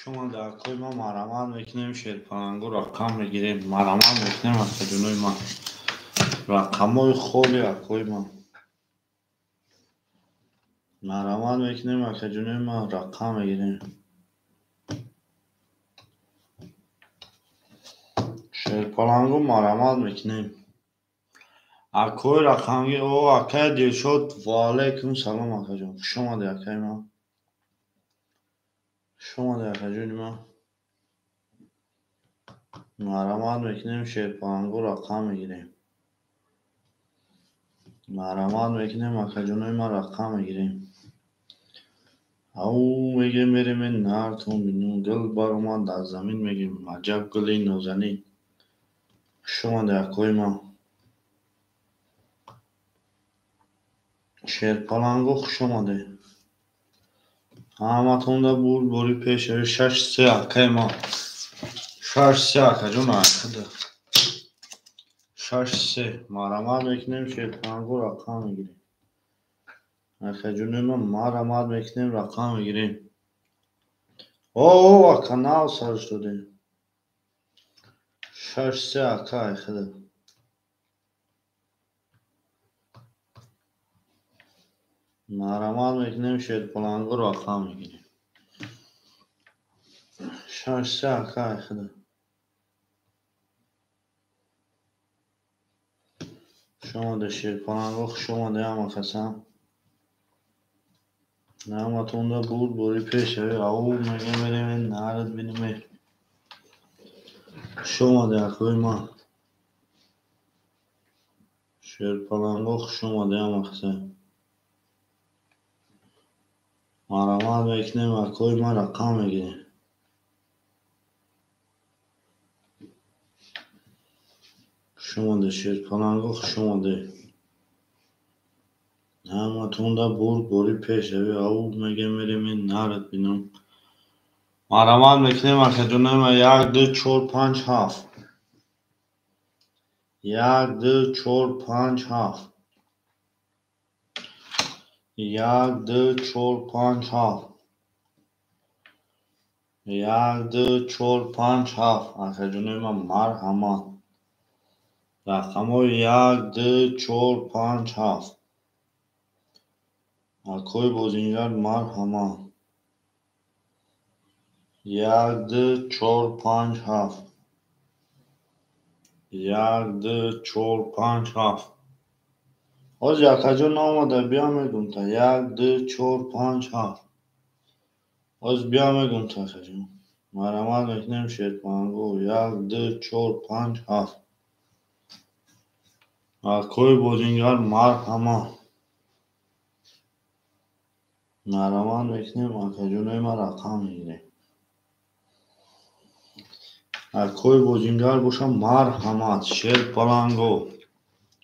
شما در کوی ما مرمان میکنیم شیرپلنگو رقم میگیریم مرمان میکنیم از خجونوی ما رقم های خوبی از کوی ما مرمان میکنیم از خجونوی ما رقم میگیریم شیرپلنگو مرمان میکنیم از کوی رقم او اکه دیر شد و علیکم سلام اکه جون شما دی اکه ما شما دی اکه جونی ما مرمان میکنیم شیرپلنگو رقم میگیریم مرمان میکنیم اکه جونوی ما رقم میگیریم او میگه میریم این نهرتون بینون گل برمان در زمین میگیم عجب گلی نازنین شما در کوی ما شیرپلنگو خوش اومده همتون ده بود بوری پیش 6-3 اکه ما 6-3 اکه جون اکه ده 6-3 مرمان میکنیم شیرپلنگو رقم میگیریم اکه جون ما مرمان میکنیم رقم میگیریم او اکه ناو سر شده 6-3 اکه اکه ده مرمان میکنیم شیرپلنگو رقم میگیریم 6-3 اکه اکه ده شما ده شیرپلنگو خوش اومده همه کسم همتون ده بود بوری پیش او میگه میریم این نهرت بینیم شما ده اکوی ما شیرپلنگو خوش اومده همه کسم مرمان میکنیم اکوی ما رقم میگیریم شما ده شیرپلنگو خوش اومده همتون ده بود بوری پیش او میگه میریم این نهرت بینیم مرمان میکنیم اکه جونه ما 1-2-4-5-7 1-2-4-5-7 1-2-4-5-7 1-2-4-5-7 اکه جونه ما مرحمت رقم های 1-2-4-5-7 اکوی بازینگر مرحمت 1-2-4-5-7 1-2-4-5-7 از اکه جون آمده بیا میگم تا 1-2-4-5-7 از بیا میگم تا اکه جون مرحمت میکنیم شیرپلنگو 1-2-4-5-7 اکوی بازینگر مرحمت مرمان میکنیم اکه جونوی ما رقم میگیریم اکوی بازینگر باشم مرحمت شیرپلنگو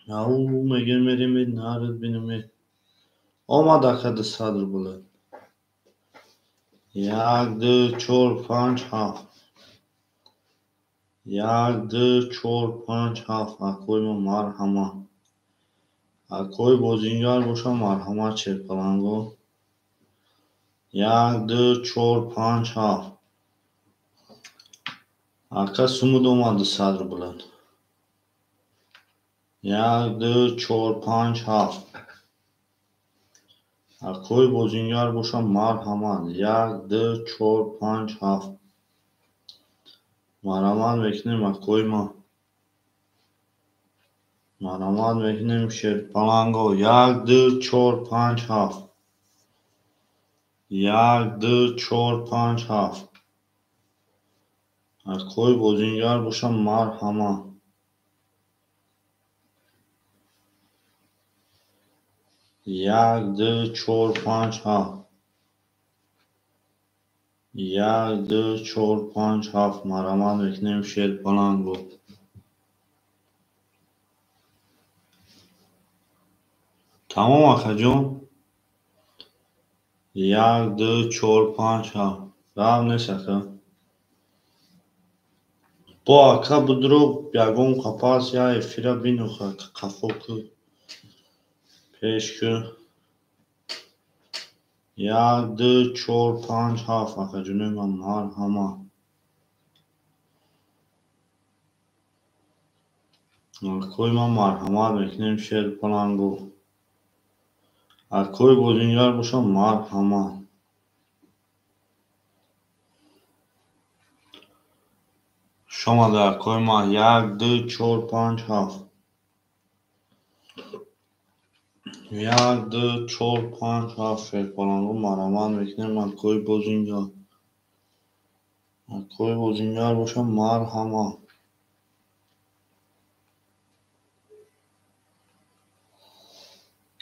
او میگه میریم این نهرت بینیم آمد اکه ده صدر بلند 1-2-4-5-7 1-2-4-5-7 اکوی ما مرحمت اکوی بازینگر باشم مرحمت شیرپلنگو 1-2-4-5-7 اکه سمود اومده صدر بلند 1-2-4-5-7 اکوی بازینگر باشم مرحمت 1-2-4-5-7 مرمان میکنیم اکوی ما مرمان میکنیم شیرپلنگو 1-2-4-5-7 1-2-4-5-7 اکوی بازینگر باشم مرحمت یک دو چهار پنج هفت. یک دو چهار پنج هفت. مرحمت میکنیم شیر بلند بود. تمام آخه جون. یک دو چهار پنج هفت. رام نیست اخه. با اکا بدرو یگون قپاس یا افیره بینو قفو که پیش که. یک دو چهار پنج هفت اخه جونیم من مرحمت. اکوی من مرحمت میکنیم شیر بلند. اکوی بودینگر باشم مرحمت. شما در اکوی ما یک دو چهار پنج هفت. یک دو چهار پنج هفت شیر بلند مرحمت میکنیم اکوی بودینگر. اکوی بودینگر باشم مرحمت.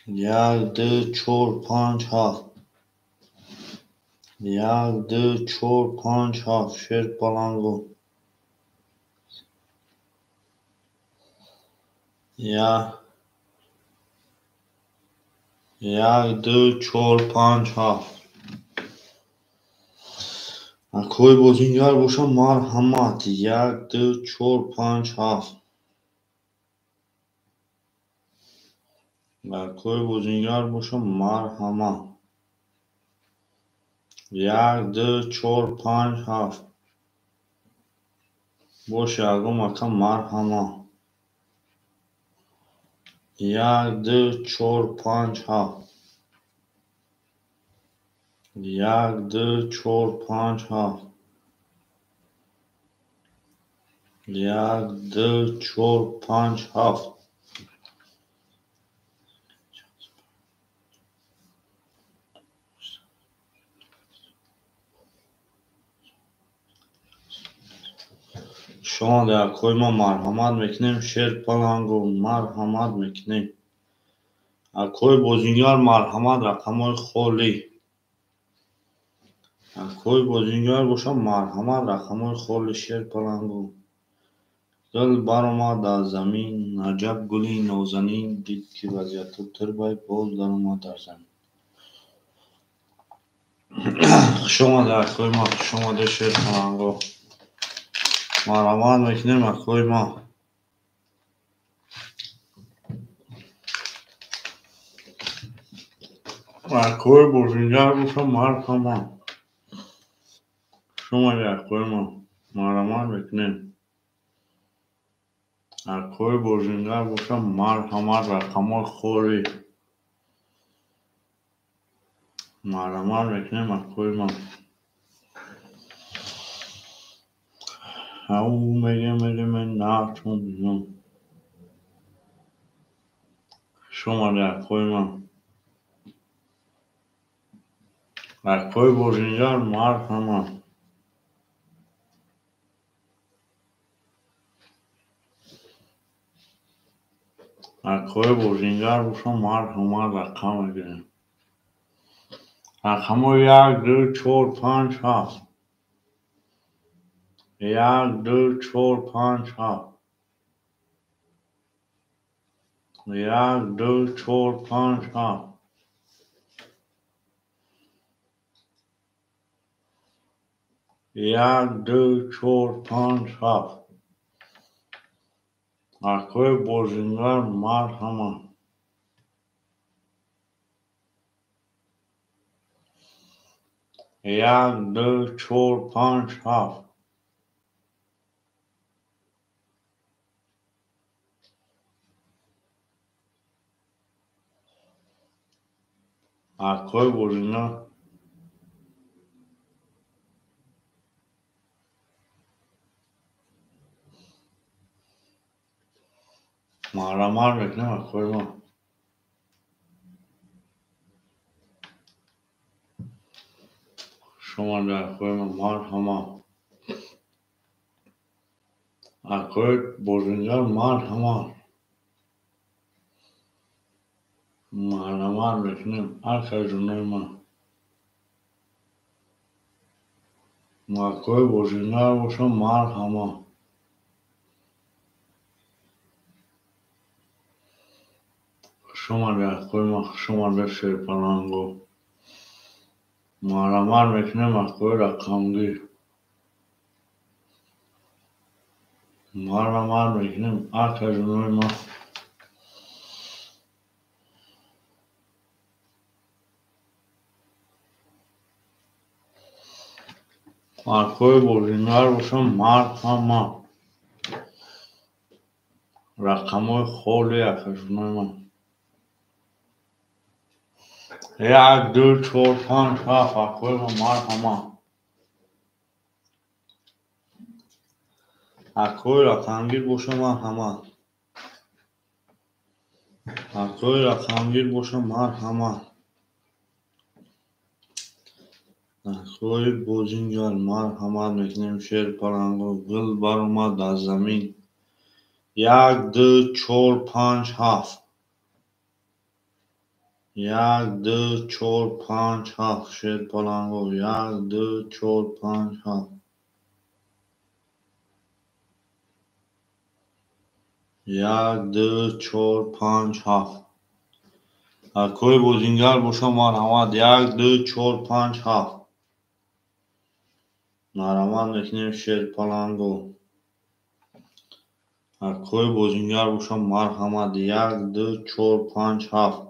یک دو چهار پنج هفت. یک دو چهار پنج هفت شیر بلند. یک دو چهار پنج هفت. اکوی بودینگر باشم مرحمت. یک دو چهار پنج هفت. اکوی بودینگر باشم مرحمت. یک دو چهار پنج هفت. باشه اگم اکا مرحمت. یک دو چهار پنج هفت. یک دو چهار پنج هفت. یک دو چهار پنج هفت. شما در اکوی ما مرحمت میکنیم شیر پلنگو مرحمت میکنیم. اکوی بودینگر مرحمت رقمای خولی. اکوی بودینگر باشم مرحمت رقمای خولی شیر پلنگو. گل برآمد از زمین عجب گلی نازنین دید که وضعیت تر باید باز در اومد در زمین. شما در اکوی ما شما در شیر پلنگو مرحمت میکنیم اکوی ما. اکوی بودینگر باشم مرحمت. شما در اکوی ما مرحمت میکنیم. اکوی بودینگر باشم مرحمت رقمای خوری. مرحمت میکنیم اکوی ما. او میگه من نفتون بیرون. شما در اکوی ما اکوی بودینگر مرحمت. اکوی بودینگر باشم مرحمت رقم میگیریم. رقمای یک دو چهار پنج هفت. یک دو چهار پنج هفت. یک دو چهار پنج هفت. یک دو چهار پنج هفت. اکوی بودینگر مرحمت. یک دو چهار پنج هفت. اکوی بودینگر مرحمت میکنیم اکوی ما. شما در اکوی ما مرحمت. اکوی بودینگر مرحمت. مرحمت مارمان میکنیم ارکه جنوی ما مکوی بوزینگر باشم مار همه شما در کوی ما شما در شیر پلانگو مارمان میکنیم اکوی رقمگی مارمان میکنیم ارکه جنوی ما اکوی بوزینگر باشم مار همه رقموی خولی اکه جنوی ما 1 2 4 5 7 اکوی ما مار همه اکوی رقمگیر باشم مار همه اکوی رقمگیر باشم مار همه اکوی بوزینگر مار همه میکنیم شیر پلنگو گل بر اومد از زمین 1 2 4 5 7 1 2 4 5 7 شیر پلنگو 1 2 4 5 7 1 2 4 5 7 اکوی بوزینگر باشم مار همه 1 2 4 5 7 نارمان میکنیم شیر پلنگو اکوی بوزینگر باشم مار همه 1 2 4 5 7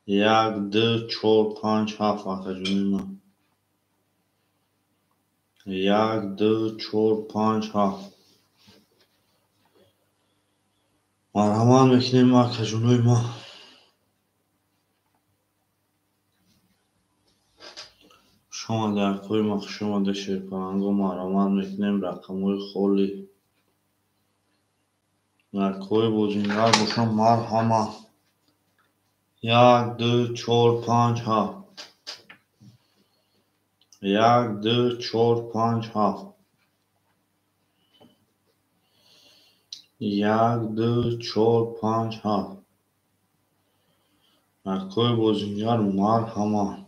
1 2 4 5 7 اکه جونی من 1 2 4 5 7 مرحمان میکنیم اکه جونوی ما شما در کوی ما شما در شیر پلنگو مرحمان میکنیم رقموی خولی در کوی بوزینگر باشم مار همه 1 2 4 5 7 1 2 4 5 7 1 2 4 5 7 در کوی بوزینگر مار همه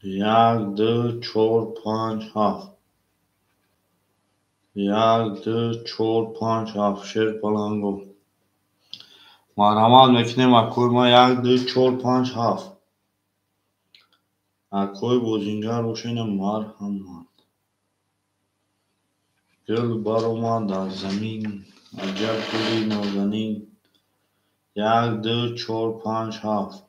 1 2 4 5 7 1 2 4 5 7 شیر پلنگو مرحمان میکنیم اکوی ما 1 2 4 5 7 اکوی بوزینگر باشین مار همه گل بر اومد از زمین عجب گلی نازنین 1 2 4 5 7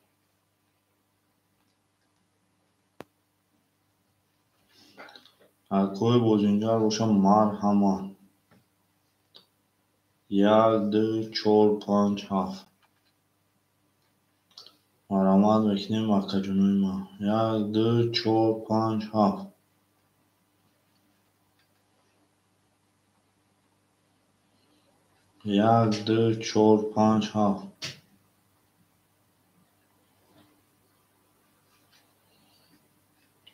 اکوی بوزینگر باشم مار همه 1 2 4 5 7 مرحمان میکنیم اکه جونوی ما 1 2 4 5 7 1 2 4 5 7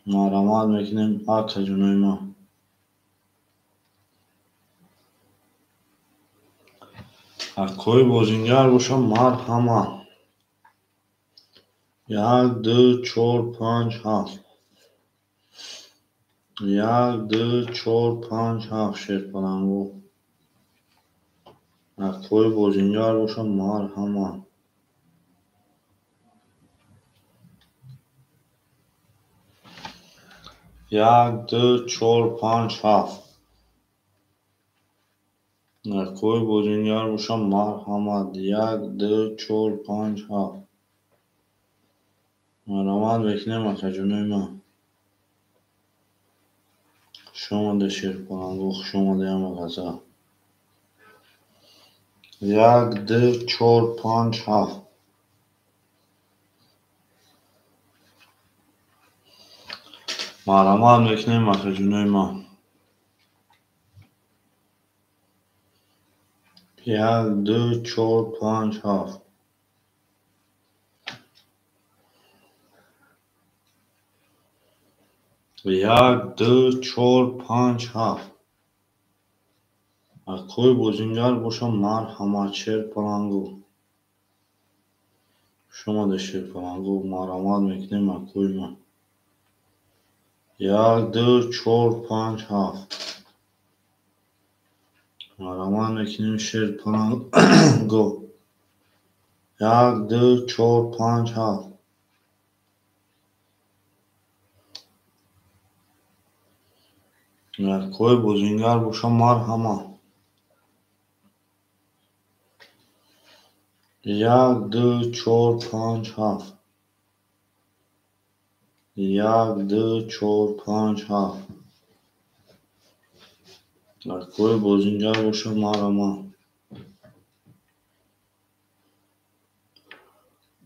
مرحمان میکنیم اکه جونوی ما اکوی بوزینگر باشم مار همه 1 2 4 5 7 1 2 4 5 7 شیر پلنگو اکوی بوزینگر باشم مار همه 1 2 4 5 7 اکوی بوزینگر باشم مار همه 1 2 4 5 7 مرحمان میکنیم اکه جونوی ما شما در شیر پلنگو شما در همه غذا 1 2 4 5 7 مرحمان میکنیم اکه جونوی ما 1 2 4 5 7 1 2 4 5 7 اکوی بوزینگر باشم مار همه شیر پلنگو شما دشیر پلنگو ماراماد میکنیم اکوی ما. یک دو چهار پنج هفت. ماراماد میکنیم شیر پلنگو. یک دو چهار پنج هفت. کوی بزینگر باشم مار همه. یک دو چهار پنج هفت. یک دو چهار پنج هفت. کوی بزینگر باشم مار همه.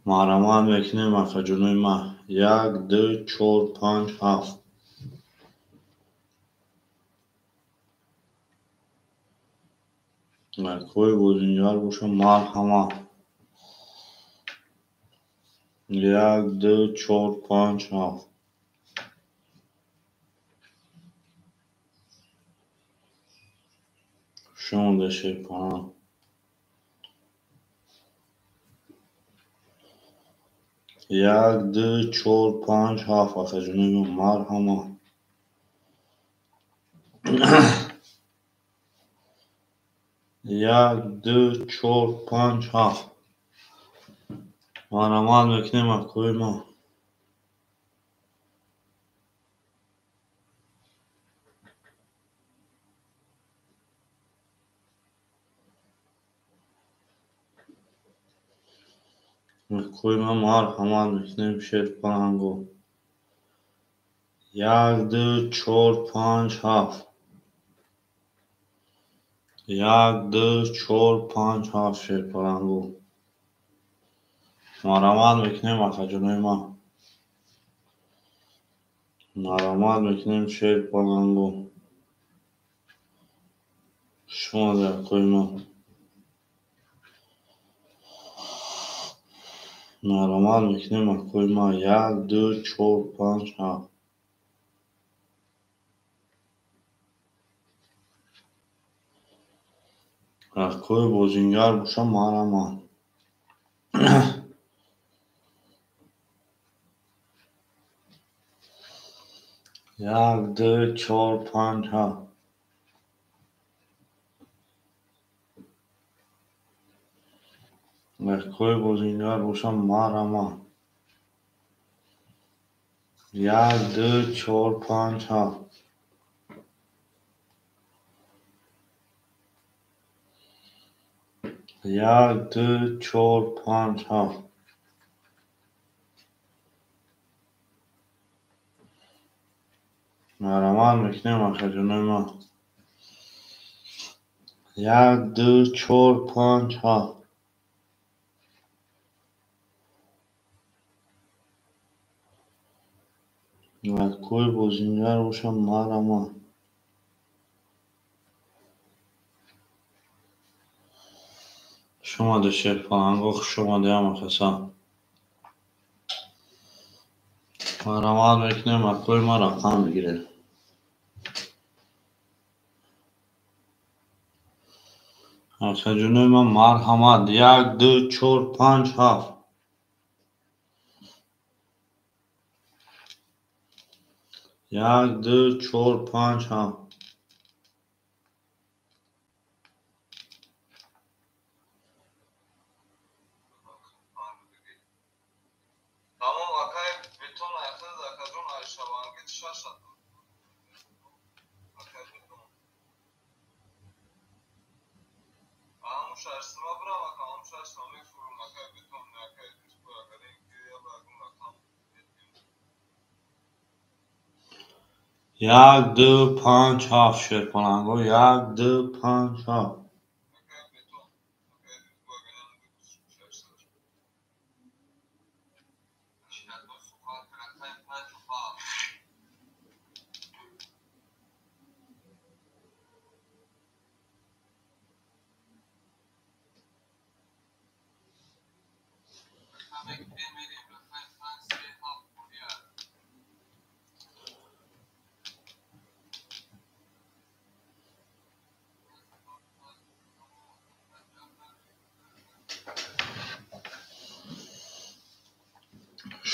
مارمان میکنیم اخه جنوی ما. یک دو چهار پنج هفت. کوی بزینگر باشم مار همه. یک دو چهار پنج هفت. شما دشیر پناه. یک دو چهار پنج هفت اخه جنوی ما مار همه. یک دو چهار پنج هفت. مارمان میکنیم اکوی ما. کوی ما مار همه میکنیم شیر پلنگو. یک دو چهار پنج هفت. یک دو چهار پنج هفت شیر پلنگو. مارمان میکنیم اخه جنوی ما. مارمان میکنیم شیر پلنگو. شما در کوی ما. مارمان میکنیم اکوی ما. یک دو چهار پنج هفت. کوی بزینگر باشم مارمان. یک دو چهار پنج هفت. کوی بزینگر باشم مارمان. یک دو چهار پنج هفت. یک دو چهار پنج هفت. مارمان میکنیم اخه جنوی ما. یک دو چهار پنج هفت. کوی بزینگر باشم مارمان. شما دشیر پلنگو شما دیم اخه مارمان میکنیم اکوی ما رقم بگیره. اخه جنوی ما مار همه. یک دو چهار پنج هفت. یک دو چهار پنج هفت. یک دو پنج هفت شیر پلنگو. یک دو پنج هفت.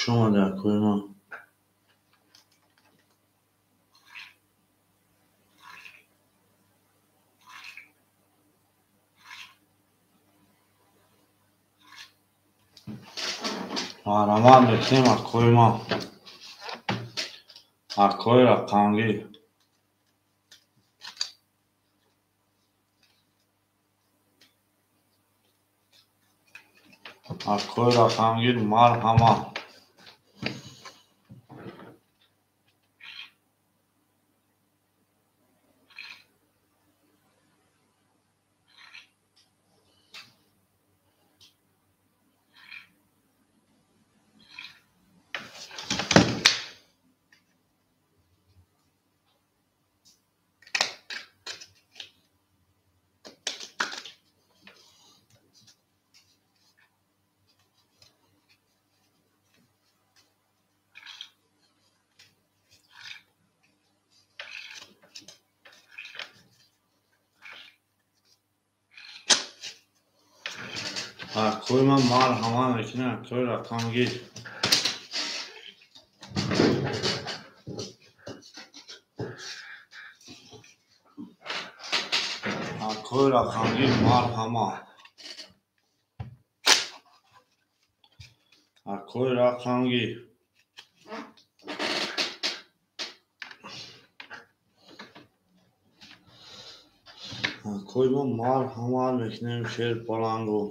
شما در کوی ما Mahraman bekleyin akkoy ma. Akkoy rakangi. Akkoy rakangi marhama. Akkoy ma marhama bekleyin akkoy rakangi. Akkoy rakangi marhama. Akkoy rakangi. Akkoy ma marhama bekleyin şer palango.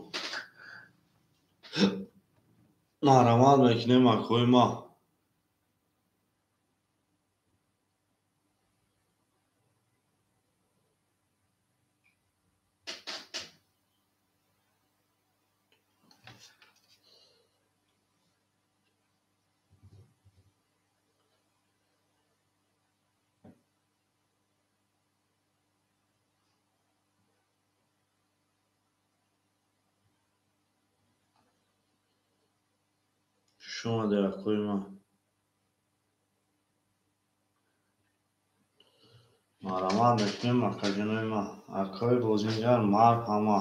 Mahraman bekleyin akkoy ma. شما در کوی ما. Mahraman bekleyin makajanoy ma. Akkoy bozingar marhama.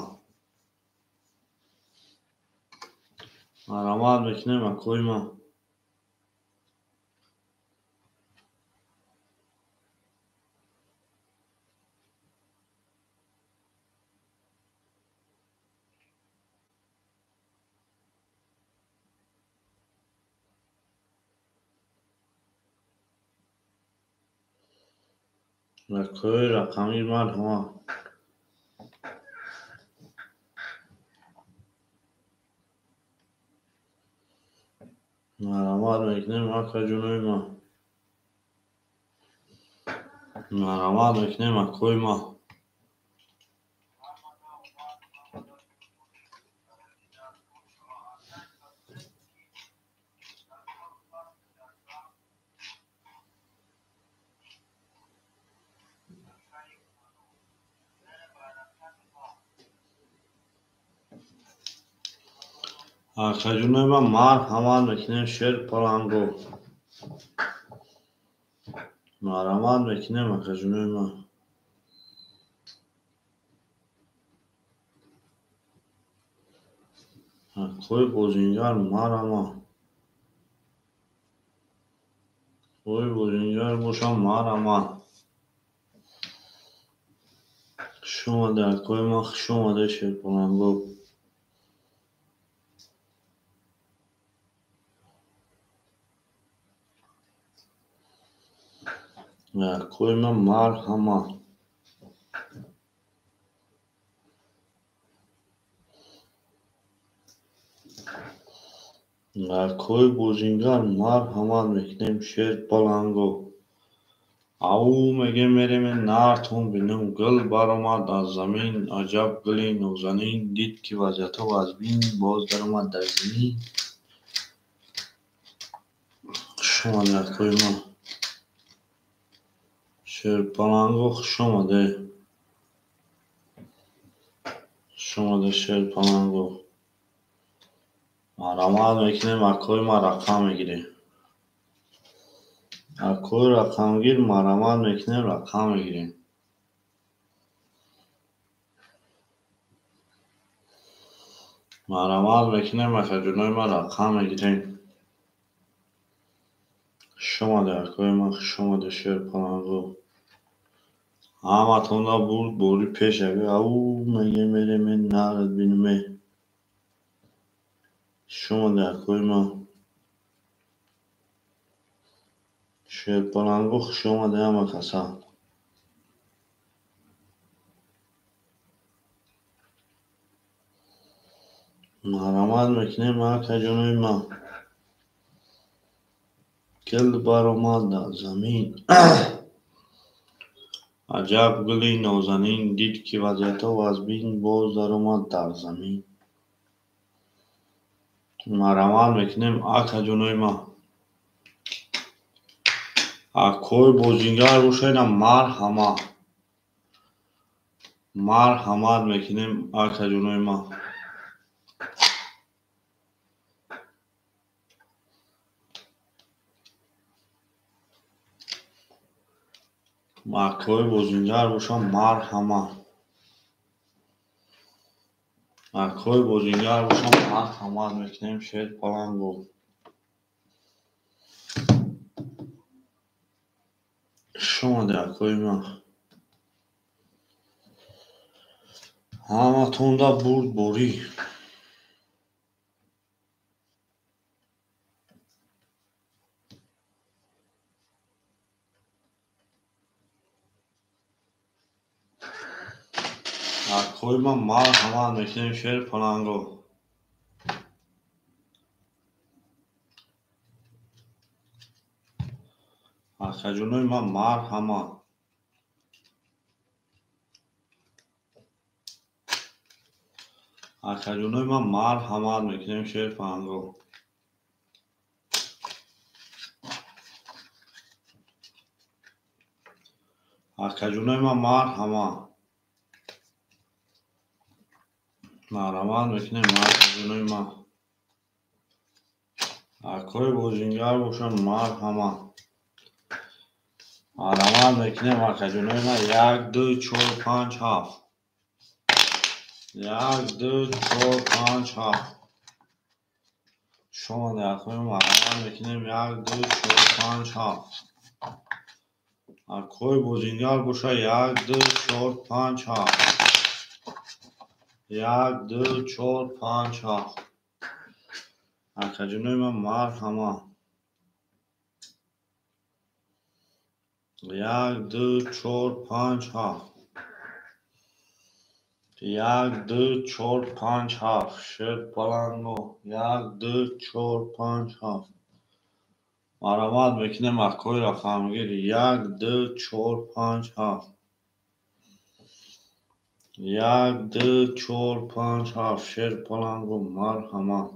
Mahraman bekleyin akkoy ma. Akkoy rakangi marhama. Mahraman bekleyin makajanoy ma. Mahraman bekleyin akkoy ma. Akajanoy ma marhama bekleyin şer palango. Mahraman bekleyin makajanoy ma. Akkoy bozingar marhama. Akkoy bozingar boşan marhama. شما در کوی ما شما در شیر پلنگو. در کوی ما مرحما. در کوی بوزینگر مرحما میکنیم شیر پلنگو. او مگه میریم نارتون بینم گل برآمد از زمین عجب گلی نازنین دید که وضعیت از بین باز درآمد در زمین. شما در کوی ما شیر پلنگو خوش آمده. شما در شیر پلنگو مرامت میکنیم اکوی ما رقم میگیریم. اکوی رقم گیر مرامت میکنیم رقم میگیریم. مرامت میکنیم اکجونای ما رقم میگیریم. شماده کویما شماده شیر پلنگو همتون را برد بوری پیش اوی او مگه میره من نرد بینمه شماده کویما شیر پلنگو شماده همه کسا مرامت میکنیم اکا جنوی ما گل بر اومد در زمین عجب گلی نازنین دید که وضعیت و از بین باز در اومد در زمین مرامت میکنیم اکا جنوی ما اکوی بوزینگر روشاینا مرحمت میکنیم اکا جنوی ما اکوی بوزینگر روشا اکوی بوزینگر روشا مرحمت میکنیم شیر پلنگو شماده اکوی ما همتون را برد بوری اکوی ما مرحمت میکنیم شیر پلنگو اکا جنوی ما مرحمت اکا جنوی ما مرحمت میکنیم شیر پلنگو اکا جنوی ما مرحمت میکنیم اکا جنوی ما اکوی بوزینگر روشا مرحمت میکنیم اکا جنوی ما 1 2 4 5 7 1 2 4 5 7 شما در اکوی مرحمت میکنیم 1 2 4 5 7 اکوی بوزینگر روشا 1 2 4 5 7 1 2 4 5 7 اکا جنوی ما مرحمت 1 2 4 5 7 1 2 4 5 7 شیر پلنگو 1 2 4 5 7 مرامت میکنیم اکوی رقمگیر 1 2 4 5 7 1 2 4 5 7 شیر پلنگو مرحمت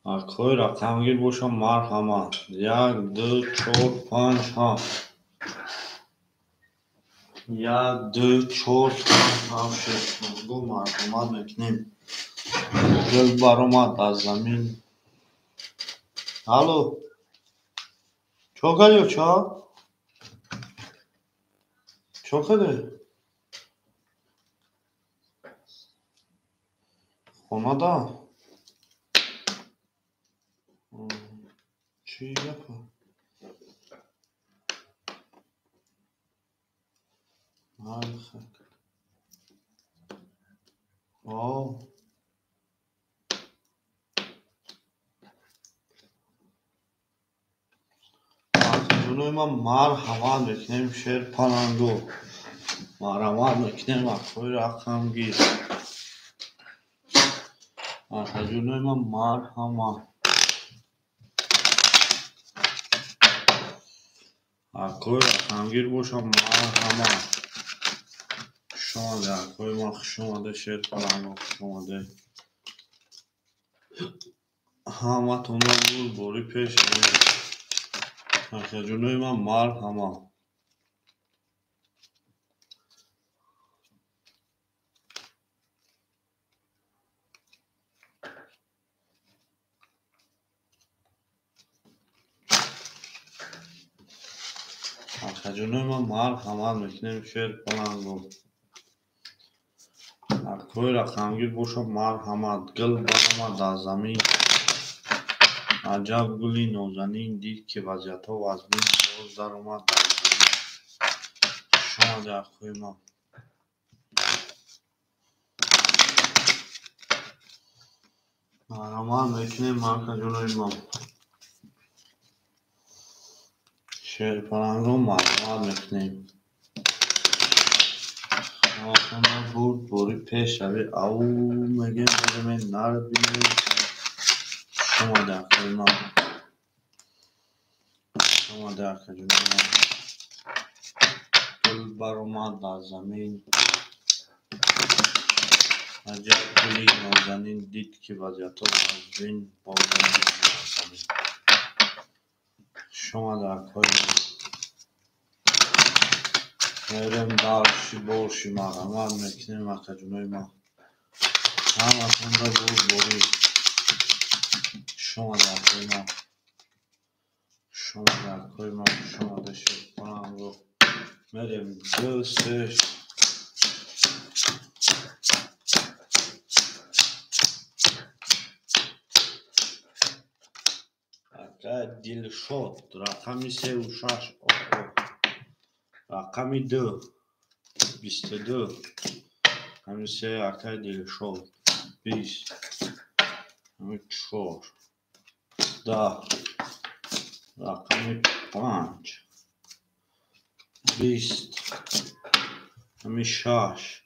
اکوی رقمگیر بوشم مرحمت 1 2 4 5 7 1 2 4 5 7 شیر پلنگو مرحمت میکنیم گل بر اومد از زمین الو چوکدی چوکدی خونه دا چی گفت آه جنوی ما مرحمت میکنیم شیر پلنگو مرحمت میکنیم اکوی رقمگیر جنوی ما مرحمت اکوی رقمگیر بوشم مرحمت شما ده اکوی ما شما ده شیر پلنگو شما ده همتون را بود بوری پیش اکا جنوی ما مرحمت اکا جنوی ما مرحمت میکنیم شیر پلنگو اکوی رقمگیر بوشم مرحمت گل بر اومد در زمین عجب گلی نازنین دید که وضعیتها از بین باز در اومد در زمین. شما در خوی ما محرمان میکنیم مرکز جنوی ما شیر پرنگو محرمان میکنیم آخونا بود بوری پیش روی او میگه میرمه نرد بینیم شما در خوی ما شما در خوی جنوی ما گل بر اومد در زمین عجب گلی نازنین دید که وضعیتها از بین باز در زمین شما در خوی ما میرم دارشی بورشی محرمان میکنیم مرکز جنوی ما همه خونده بود بوری شما در خوی ما شما در خوی ما شما در شیر کنم رو میریم دوستش اگه دل شد رقمی 3 و 6 رقمی 2 22 همین 3 اگه دل شد 20 همین 4 10 رقمی 5 20 همین 6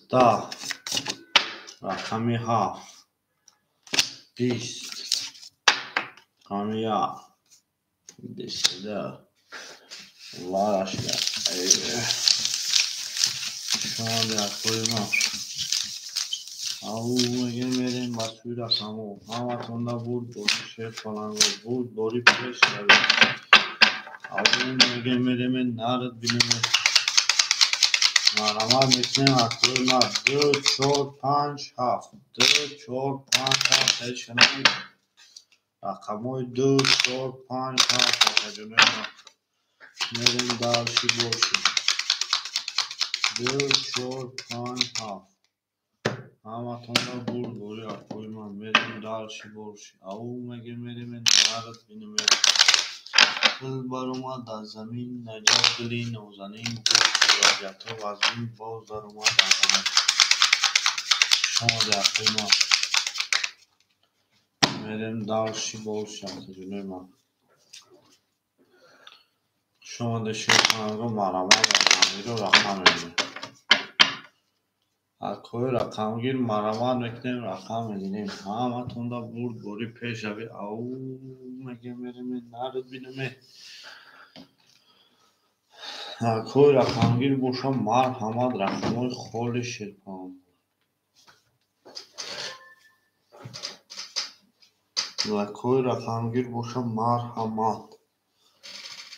10 رقمی 7 20 رقمی 1 22 وارش شما در خوی ما او میگه میریم بسوی رقمو همه تونده بود بوری شیر پلنگو بود بوری پیش روی او میگه میریم نرد بینیم محرمان میکنیم اکوی ما 2 4 5 7 2 4 5 7 هیچ کنم رقموی 2 4 5 7 جنوی ما میریم دارشی باشی 2 4 5 7 همه تونده بود بوری اکوی ما میریم دارشی باشی او میگه میریم نرد بینیم گل بر اومد در زمین عجب گلی نازنین دید که وضعیتها از بین باز در اومد در زمین شما در خوی ما میریم دارشی باشی جنوی ما شما در شیر پرنگو محرمان رقمگیر و رقم میگیریم اکوی رقمگیر محرمان میکنیم رقم میگیریم همه تونده بود بوری پیش روی او میگه میریم نرد بینیم اکوی رقمگیر بوشم مرحمت رقموی خول شیر پرنگو اکوی رقمگیر بوشم مرحمت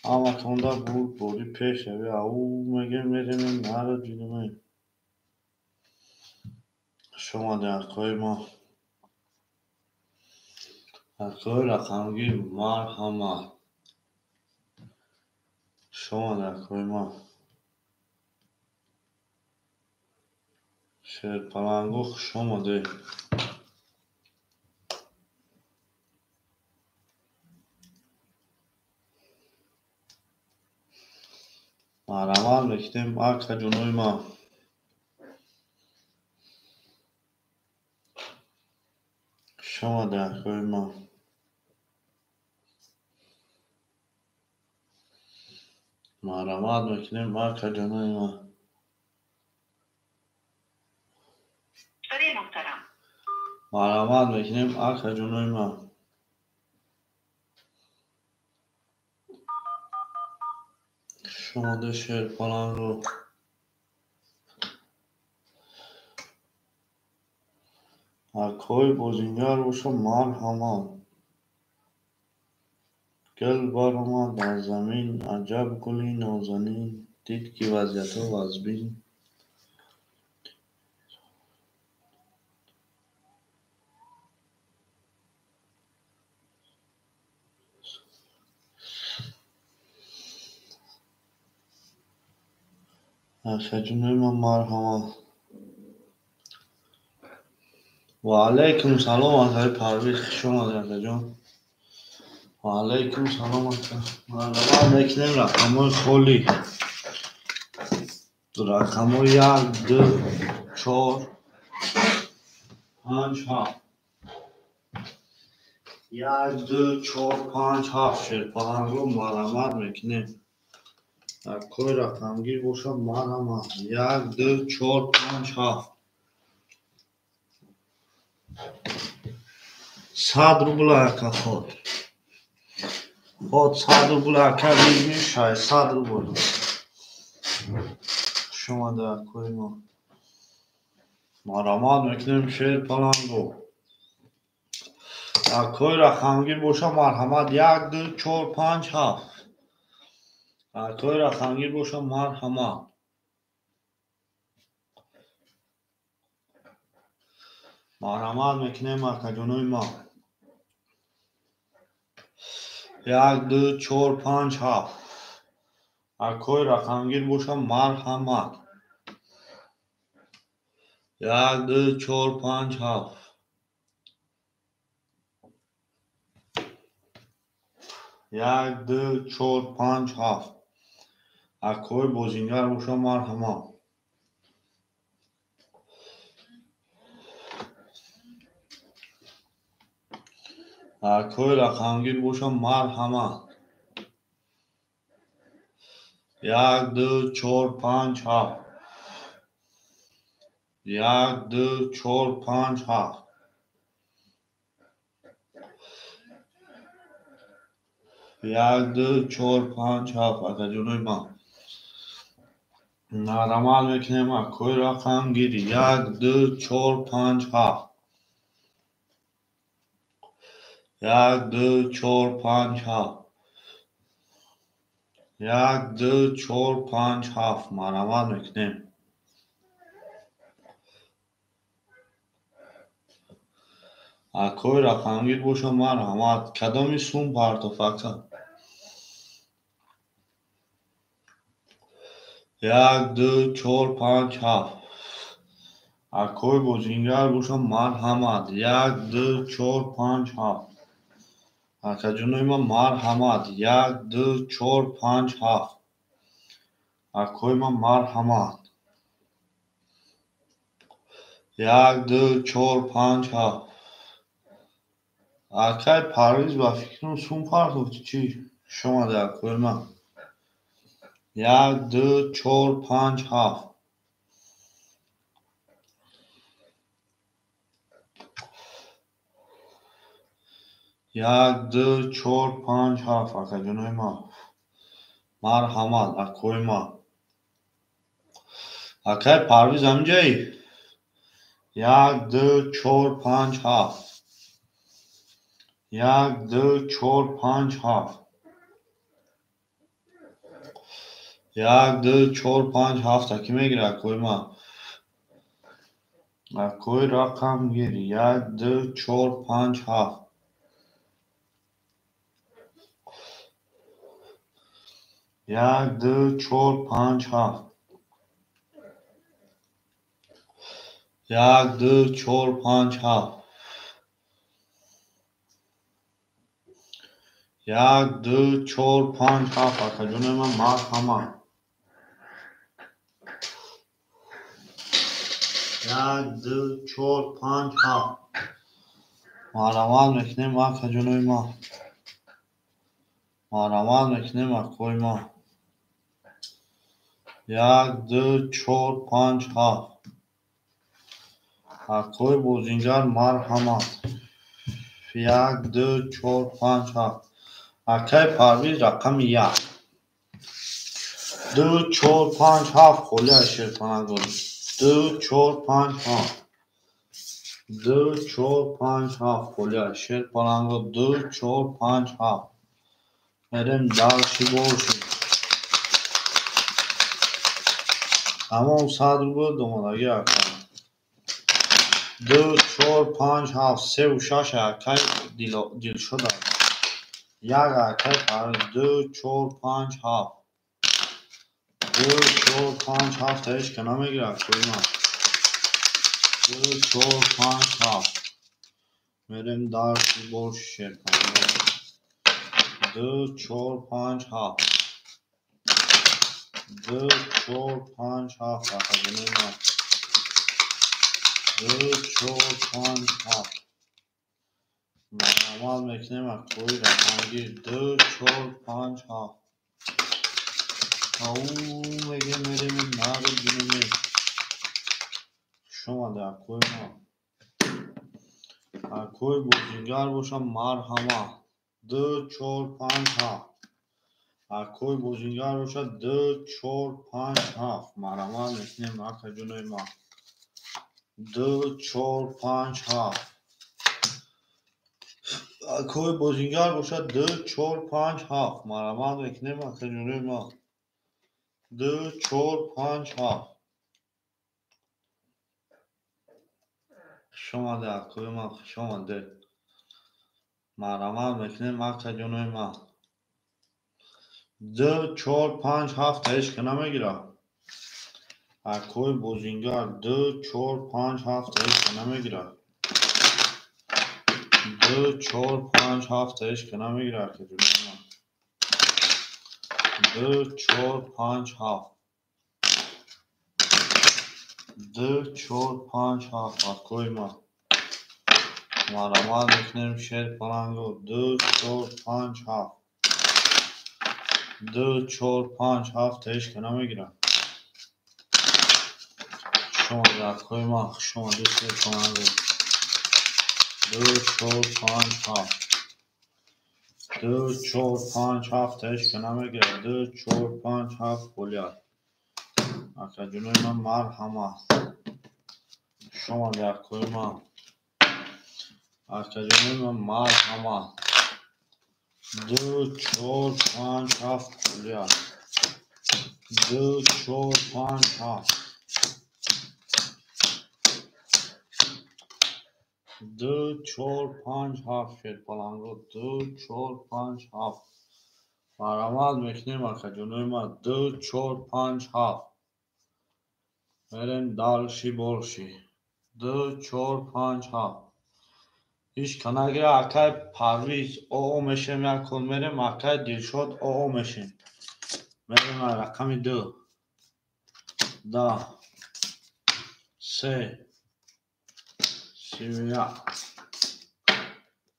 همه تونده بود بوری پیش روی او میگه میریم نرد بینیم شما در خوی ما اکوی رقمگیر مرحمت شما در خوی ما شیر پلنگو شما ده محرمان میکنیم مرکز جنوی ما شما در خوی ما محرمان میکنیم مرکز جنوی ما محرمان میکنیم مرکز جنوی ما شما ده شیر پلنگو اکوی بوزینگر بوشم مرحمت گل بر اومد در زمین عجب گلی نازنین دید که وضعیتها از بین مرکز جنوی ما مرحمت و علیکم سلام آقای پرویز، شما در جان. و علیکم سلام آقای میکنیم رقم های خولی. رقم های 1 2 4 5 7 1 2 4 5 7 شرپاهنگ رو مرمت میکنیم. کوی رقمگیر باشه مرمت 1 2 4 5 7 100 روبل اکا خود 100 روبل اکا میشه 100 روبل شما در کوی ما مرمت میکنیم. شرپاهنگ رو کوی رقمگیر باشه مرحمت 1 2 4 5 7 کوی رقمگیر باشه مرحمت میکنیم اکا جانوی ما 1 2 4 5 7 کوی رقمگیر باشه مرحمت 1 2 4 5 7 1 2 4 5 7 کوی بوزینگر باشه مرحمت کوی رقمگیر باشه مرحمت 1 2 4 5 7 1 2 4 5 7 1 2 4 5 7 اکا جانوی ما مرمت میکنیم کوی رقمگیری 1 2 4 5 7 1 2 4 5 7 1 2 4 5 7 مرمت میکنیم. کوی رقمگیر باشه مرحمت کدامی سوم پرتفکه 1 2 4 5 7 کوی بوزینگر باشه مرحمت 1 2 4 5 7 اکا جانوی ما مرحمت 1 2 4 5 7 کوی ما مرحمت 1 2 4 5 7 اکای پرویز با فکرم سوم پرتفکه چی شما در کوی ما 1 2 4 5 7 1 2 4 5 7 اکا جانوی ما مرحمت اکوی ما اکای پرویز همجایی 1 2 4 5 7 1 2 4 5 7 1 2 4 5 7 اکی میگیره اکوی ما اکوی رقم گیری 1 2 4 5 7 1 2 4 5 7 1 2 4 5 7 1 2 4 5 7 اکا جانوی ما مرحمت 1 2 4 5 7 مرمت میکنیم اکا جانوی ما مرمت میکنیم اکوی ما 1 2 4 5 7 اکوی بوزینگر مرحمت 1 2 4 5 7 اکای پرویز رقم 1 2 4 5 7 خولی اشیر کنند 2 4 5 7 2 4 5 7 خولی اشیر کنند 2 4 5 7 بریم درشی باشیم اما اون 100 رو بود دومدگی اکای 2 4 5 7 3 و 6 اکای دیل شده یک اکای پرویز 2 4 5 7 2 4 5 7 تایش که نمیگیره اکوی ما دو چهار پنج هفت میریم درسی باش شیر پلنگو. دو چهار پنج هفت دو چهار پنج هفت آخرین ما دو چهار پنج هفت عمل میکنیم از کوی رقمگیر دو چهار پنج هفت او میگه میریم نقل بینیم شما در کوی ما از کوی بوزینگر باشم مرحمه دو چهار پنج هفت از کوی بوزینگر باشد دو چهار پنج هفت مرحمه میکنیم اکا جنوی ما دو چهار پنج هفت کوی بوزینگر باشد دو چهار پنج هفت مرحمت میکنیم اکا جنوی ما دو چهار پنج هفت شما در کوی ما شما ده مرحمت میکنیم اکا جنوی ما دو چهار پنج هفت تایش که نمیگیره کوی بوزینگر دو چهار پنج هفت تایش که نمیگیره دو چهار پنج هفت تایش که نمیگیره اکا جنوی ما دو چهار پنج هفت دو چهار پنج هفت از کوی ما مرحمت میکنیم شیر پلنگو دو چهار پنج هفت دو چهار پنج هفت تایش که نمیگیره شما در کوی ما شما دو شیر پلنگو دو چهار پنج هفت دو چهار پنج هفت تایش که نمیگیره دو چهار پنج هفت فولیت اکا جنوی من مرحمت شما در کوی ما اکا جنوی من مرحمت دو چهار پنج هفت فولیت دو چهار پنج هفت دو چهار پنج هفت شیر پلنگو دو چهار پنج هفت مرحمت میکنیم اکا جنوی ما دو چهار پنج هفت میریم دالشی بولشی دو چهار پنج هفت هیچ کنگه اکای پرویز او میشیم یک کل میریم اکای دلشاد او میشیم میریم رقم دو ده سه سی و یک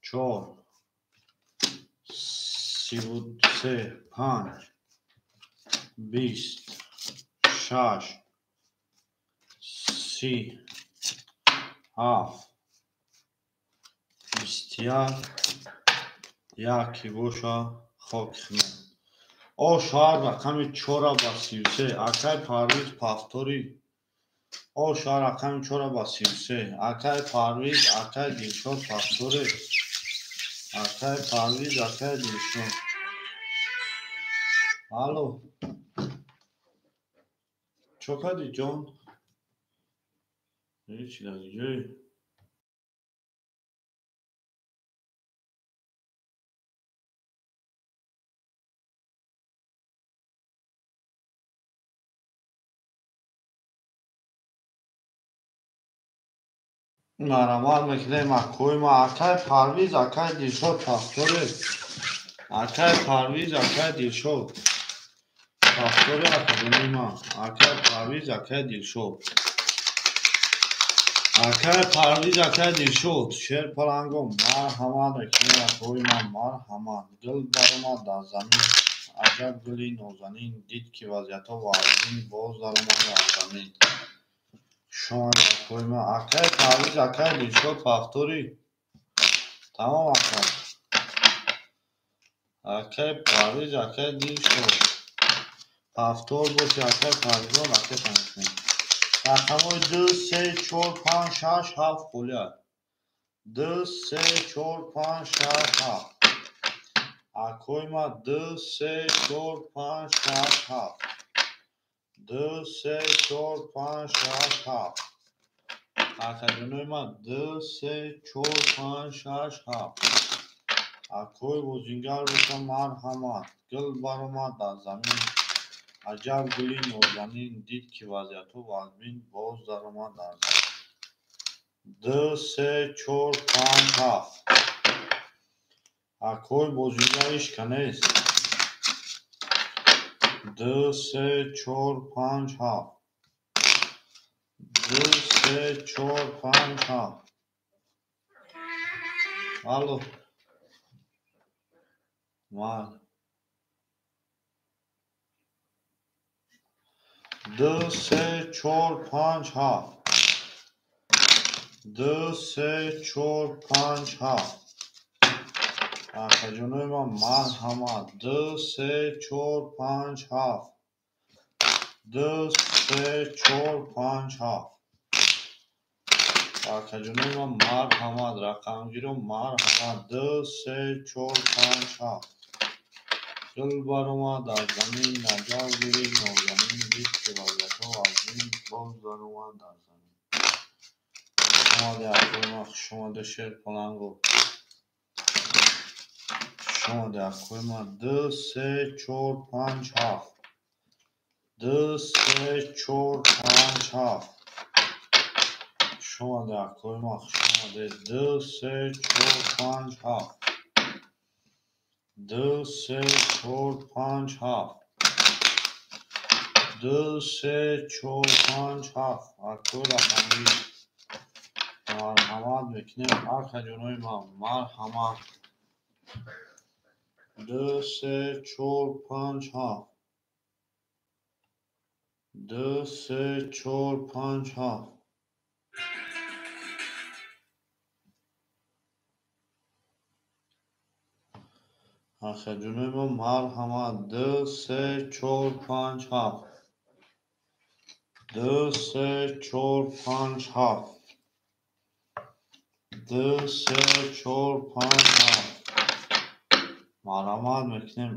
چهار سی و سه پنج بیست شش سی هفت بیست یکی گوشا خاک خمه او شهر رقم چورا با سی و سه اکای پرویز پافتوری او شهر رقم چورا با سی و سه اکای پرویز اکای دلشاد پافتوری اکای پرویز اکای دلشاد الو چوکادی جان هیچ دیگه مرحمت میکنیم اکوی ما اکای پرویز اکای دلشاد پافتوری اکای پرویز اکای دلشاد پافتوری اکادمی ما اکای پرویز اکای دلشاد اکای پرویز اکای دلشاد شیر پلنگو مرحمت میکنیم اکوی ما مرحمت گل بر ما در زمین عجب گلی نازنین دید که وضعیت واردین باز در ما در زمین شما در کوی ما اکای پرویز اکای دلشاد پافتوری تمام اکای پرویز اکای دلشاد پافتور باشی اکای پرویزان اکای تنگسین رقمای دو سه چهار پنج شش هفت فولیت دو سه چهار پنج شش هفت اکوی ما دو سه چهار پنج شش هفت دو سه چهار پنج شش هفت اکادمی ما دو سه چهار پنج شش هفت اکوی بوزینگر باشم مرحمت گل بر ما در زمین عجب گلی نازنین دید که وضعیت و وزمین باز در ما در زمین 2 3 4 5 7 Акой бозингаиш канест 2 3 4 5 7 2 3 4 5 7 Алло мар 2 3 4 5 7 2 3 4 5 7 Акаҷонои ман марҳамат 2 3 4 5 7 2 3 4 5 7 Акаҷонои ман марҳамат рақамгиро марҳамат 2 3 4 5 7 Гул баромад аз замин наҷав гирифт нозанин дид ки вазъятҳо азим боз даромад аз замин шумоди акои ман хуш омада шер паланго шумоди акои ман 2 3 4 5 7 2 3 4 5 7 шумоди акои ман хуш омадед 2 3 4 5 7 2 3 4 5 7 2 3 4 5 7 акои рақамгир марҳамат мекунем акаҷонои ман марҳамат 2 3 4 5 7 2 3 4 5 7 акаҷонои ман марҳамат 2 3 4 5 7 2 3 4 5 7 2 3 4 5 7 марҳамат мекунем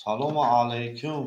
салому алайкум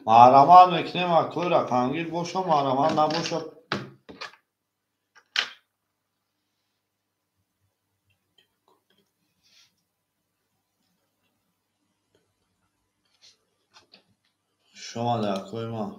марҳамат мекунем акои рақамгир боша марҳамат набоша шумоди акои ман